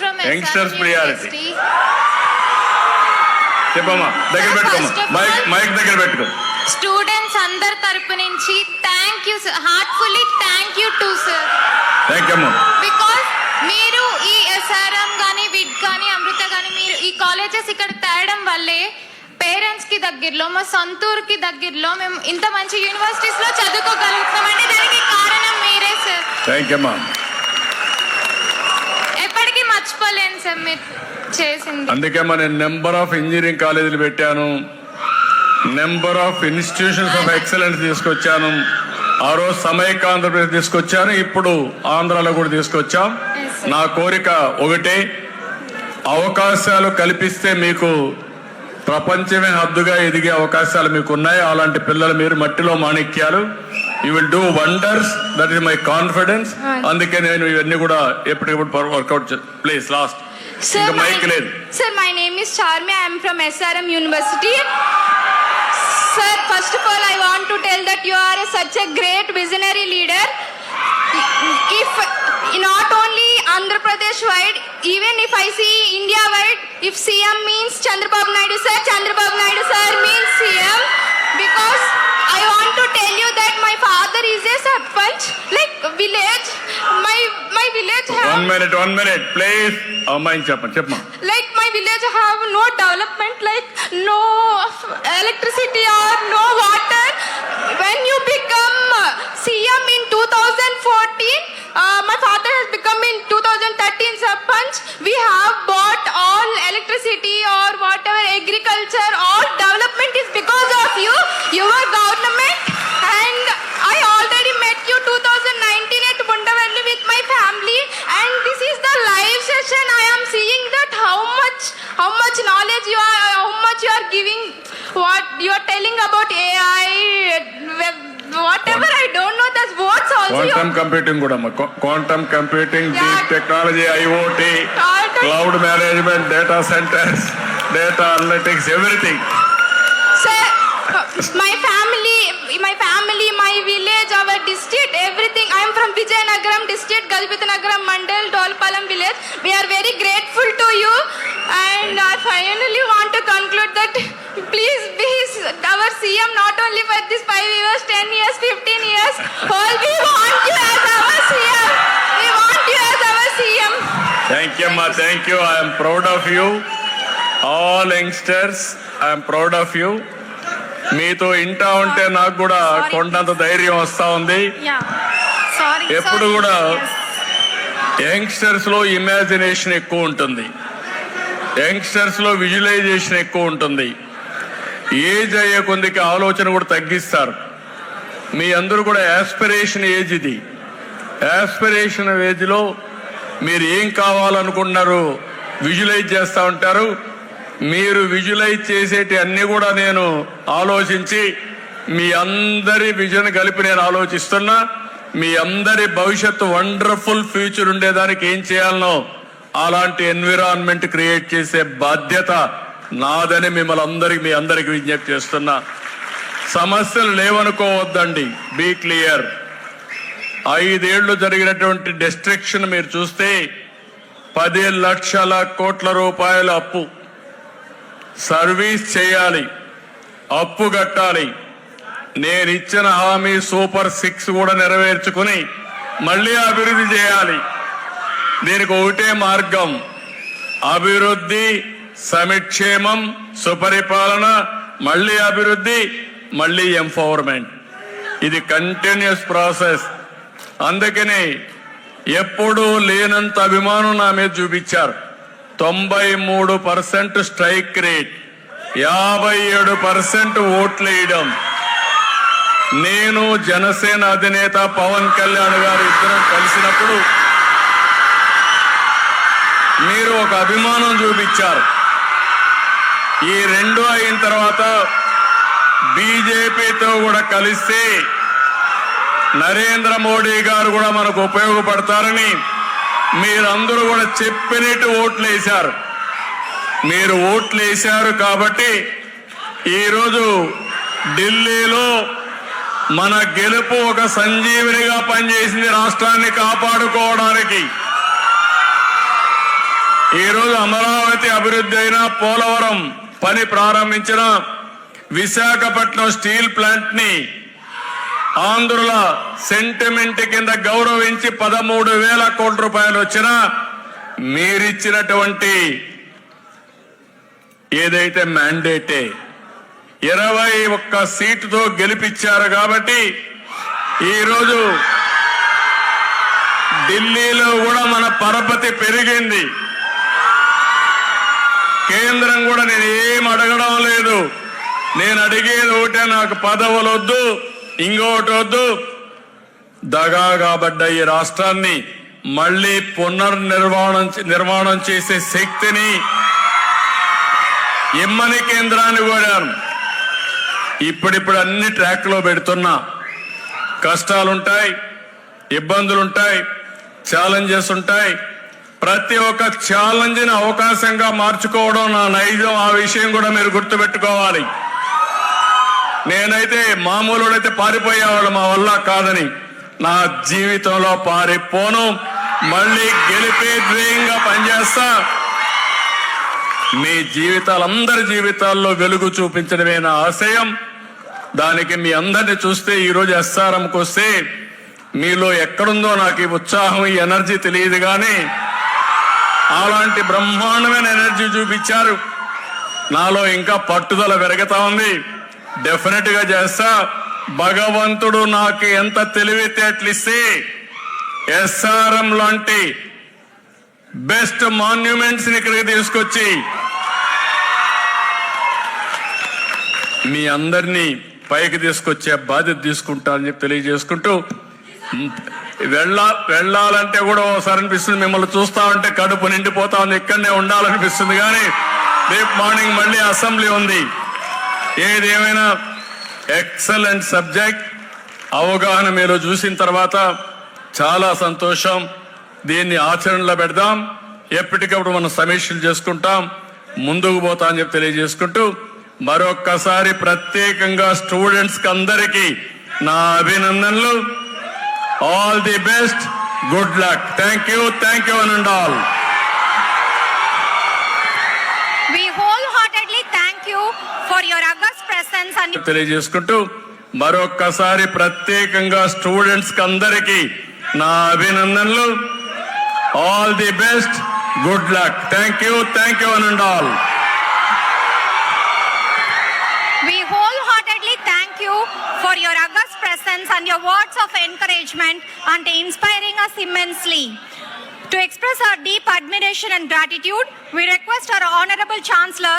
from youngsters priority. University. చెప్పమ్మా, దగ్గర పెట్టుకోమ్మా, mic దగ్గర పెట్టుకో. స్టూడెంట్స్ అందరి తరపు నుంచి thank you sir, heartfully thank you to sir. Thank you అమ్మా. బికాస్ మీరు ఈ ఎస్ఆర్ఎం కానీ విడ్ కానీ అమృత కానీ మీరు ఈ కాలేజెస్ ఇక్కడ తేయడం వల్లే పేరెంట్స్ కి దగ్గరలో మా సొంతూరుకి దగ్గరలో మేము ఇంత మంచి యూనివర్సిటీస్ లో చదువుకోగలుగుతామంటే దానికి కారణం మీరే సార్. థ్యాంక్ యూ అమ్మా. ఎప్పటికీ మర్చిపోలేను సార్ మీరు చేసింది. అందుకే నేను నెంబర్ ఆఫ్ ఇంజనీరింగ్ కాలేజీలు పెట్టాను, number of institutions of excellence తీసుకొచ్చాను. ఆ రోజు సమైక్య ఆంధ్రప్రదేశ్ తీసుకొచ్చాను, ఇప్పుడు ఆంధ్రాలో కూడా తీసుకొచ్చాం. నా కోరిక ఒకటే, అవకాశాలు కల్పిస్తే మీకు ప్రపంచమే హద్దుగా ఎదిగే అవకాశాలు మీకు ఉన్నాయి. అలాంటి పిల్లలు మీరు మట్టిలో మాణిక్యాలు. You will do wonders, that is my confidence. అందుకే నేను ఇవన్నీ కూడా ఎప్పటికప్పుడు work out. Please last. Sir, my name is Charmi. I am from SRM University. Sir, first of all, I want to tell that you are such a great visionary leader. If not only Andhra Pradesh wide, even if I see India wide, if CM means Chandrababu Naidu sir means CM. Because I want to tell you that my father is a sarpanch, like village. My village have... One minute, please. Ammayi చెప్పమ్మా. Like my village have no development, like no electricity or no water. When you become CM in 2014, my father has become in 2013 sarpanch. We have bought all electricity or whatever agriculture, all development is because of you, your government. And I already met you 2019 at Bundavalli with my family, and this is the live session. I am seeing that how much knowledge you are, how much you are giving, what you are telling about AI, whatever. I don't know the words also. Quantum computing కూడా అమ్మా. Quantum computing, deep technology, IoT, cloud management, data centers, data analytics, everything. Sir, my family, my village, our district, everything. I am from Vijayanagaram district, Galpitnagaram Mandal, Dolpalam village. We are very grateful to you, and I finally want to conclude that please be our CM not only for this 5 years, 10 years, 15 years. All we want you as our CM. We want you as our CM. Thank you అమ్మా. Thank you. I am proud of you. All youngsters, I am proud of you. మీతో ఇంటా ఉంటే నాకు కూడా కొండంత ధైర్యం వస్తా ఉంది. ఎప్పుడు కూడా యంగ్స్టర్స్ లో ఇమాజినేషన్ ఎక్కువ ఉంటుంది, యంగ్స్టర్స్ లో విజువలైజేషన్ ఎక్కువ ఉంటుంది. ఏజ్ అయ్యే కొద్దికి ఆలోచన కూడా తగ్గిస్తారు. మీ అందరూ కూడా యాస్పిరేషన్ ఏజ్ ఇది. యాస్పిరేషన్ ఏజ్ లో మీరు ఏం కావాలనుకుంటున్నారు విజువలైజ్ చేస్తూ ఉంటారు. మీరు విజువలైజ్ చేసేటి అన్ని కూడా నేను ఆలోచించి మీ అందరి విజన్ కలిపి నేను ఆలోచిస్తున్నా. మీ అందరి భవిష్యత్తు వండర్ఫుల్ ఫ్యూచర్ ఉండేదానికి ఏం చేయాలనో అలాంటి ఎన్విరాన్మెంట్ క్రియేట్ చేసే బాధ్యత నాదని మిమ్మల్ని మీ అందరికి విజ్ఞప్తి చేస్తున్నా. సమస్యలు లేవనుకోవద్దండి, బీ క్లియర్. 5 ఏళ్లు జరిగినటువంటి డిస్ట్రక్షన్ మీరు చూస్తే 10 లక్షల కోట్ల రూపాయల అప్పు. సర్వీస్ చేయాలి, అప్పు కట్టాలి. నేను ఇచ్చిన హామీ సూపర్ 6 కూడా నెరవేర్చుకుని మళ్ళీ అభివృద్ధి చేయాలి. దీనికి ఒకటే మార్గం, అభివృద్ధి, సమిక్షేమం, సుపరిపాలన, మళ్ళీ అభివృద్ధి, మళ్ళీ ఎంపవర్మెంట్. ఇది కంటిన్యూస్ ప్రాసెస్. అందుకని ఎప్పుడూ లేనంత అభిమానం నా మీద చూపించారు. 93% స్ట్రైక్ రేట్, 57% ఓట్లు వేయడం. నేను జనసేన అధినేత పవన్ కళ్యాణ్ గారు ఇద్దరం కలిసినప్పుడు మీరు ఒక అభిమానం చూపించారు. ఈ 2 అయిన తర్వాత బీజేపీతో కూడా కలిస్తే నరేంద్ర మోడీ గారు కూడా మనకు ఉపయోగపడతారని మీరందరూ కూడా చెప్పినట్టు ఓట్లు వేశారు. మీరు ఓట్లు వేశారు కాబట్టి ఈరోజు ఢిల్లీలో మన గెలుపు ఒక సంజీవినిగా పనిచేసింది రాష్ట్రాన్ని కాపాడుకోవడానికి. ఈరోజు అమరావతి అభివృద్ధి అయిన, పోలవరం పని ప్రారంభించిన, విశాఖపట్నం స్టీల్ ప్లాంట్ ని ఆంధ్రుల సెంటిమెంట్ కింద గౌరవించి 13,000 కోట్ల రూపాయలు వచ్చినా మీరిచ్చినటువంటి ఏదైతే మ్యాండేటే 21 సీటుతో గెలిపించారు కాబట్టి ఈరోజు ఢిల్లీలో కూడా మన పరపతి పెరిగింది. కేంద్రం కూడా నేను ఏం అడగడం లేదు. నేను అడిగేది ఒకటే, నాకు పదవులు వద్దు, ఇంకోటి వద్దు. దగా కాబడ్డ ఈ రాష్ట్రాన్ని మళ్లీ నిర్మాణం చేసే శక్తిని ఇమ్మని కేంద్రాన్ని కోరాను. ఇప్పుడిప్పుడు అన్ని ట్రాక్ లో పెడుతున్నా. కష్టాలుంటాయి, ఇబ్బందులుంటాయి, ఛాలెంజెస్ ఉంటాయి. ప్రతి ఒక్క ఛాలెంజ్ ని అవకాశంగా మార్చుకోవడం నా నైజం. ఆ విషయం కూడా మీరు గుర్తుపెట్టుకోవాలి. నేనైతే మామూలుడైతే పారిపోయేవాళ్ళు, మా వల్ల కాదని. నా జీవితంలో పారిపోను. మళ్ళీ గెలిపే ధ్యేయంగా పనిచేస్తా. మీ జీవితాలు, అందరి జీవితాల్లో వెలుగు చూపించడమే నా ఆశయం. దానికి మీ అందరిని చూస్తే, ఈరోజు ఎస్ఆర్ఎంకి వస్తే మీలో ఎక్కడుందో నాకు ఈ ఉత్సాహం, ఈ ఎనర్జీ తెలియదు కానీ అలాంటి బ్రహ్మాండమైన ఎనర్జీ చూపించారు. నాలో ఇంకా పట్టుదల పెరుగుతా ఉంది. డెఫినెట్ గా చేస్తా. భగవంతుడు నాకు ఎంత తెలివితేటలు ఇస్తే ఎస్ఆర్ఎం లాంటి బెస్ట్ మాన్యుమెంట్స్ ని ఇక్కడికి తీసుకొచ్చి మీ అందరినీ పైకి తీసుకొచ్చే బాధ్యత తీసుకుంటానని చెప్పి తెలియజేసుకుంటూ, వెళ్ళాలంటే కూడా ఒకసారి అనిపిస్తుంది, మిమ్మల్ని చూస్తా ఉంటే కడుపు నిండిపోతా ఉంది, ఇక్కడనే ఉండాలనిపిస్తుంది. కానీ రేపు మార్నింగ్ మళ్ళీ అసెంబ్లీ ఉంది. ఏదేమైనా ఎక్సలెంట్ సబ్జెక్ట్. అవగాహన మీరు చూసిన తర్వాత చాలా సంతోషం. దీన్ని ఆచరణలో పెడదాం. ఎప్పటికప్పుడు మనం సమీక్షలు చేసుకుంటాం, ముందుకు పోతా అని చెప్పి తెలియజేసుకుంటూ, మరొక్కసారి ప్రత్యేకంగా స్టూడెంట్స్ కి అందరికీ నా అభినందనలు. All the best, good luck. Thank you and all. We wholeheartedly thank you for your august presence and తెలియజేసుకుంటూ, మరొక్కసారి ప్రత్యేకంగా స్టూడెంట్స్ కి అందరికీ నా అభినందనలు. All the best, good luck. Thank you and all. we wholeheartedly thank you for your august presence and your words of encouragement and inspiring us immensely. To express our deep admiration and gratitude, we request our Honorable Chancellor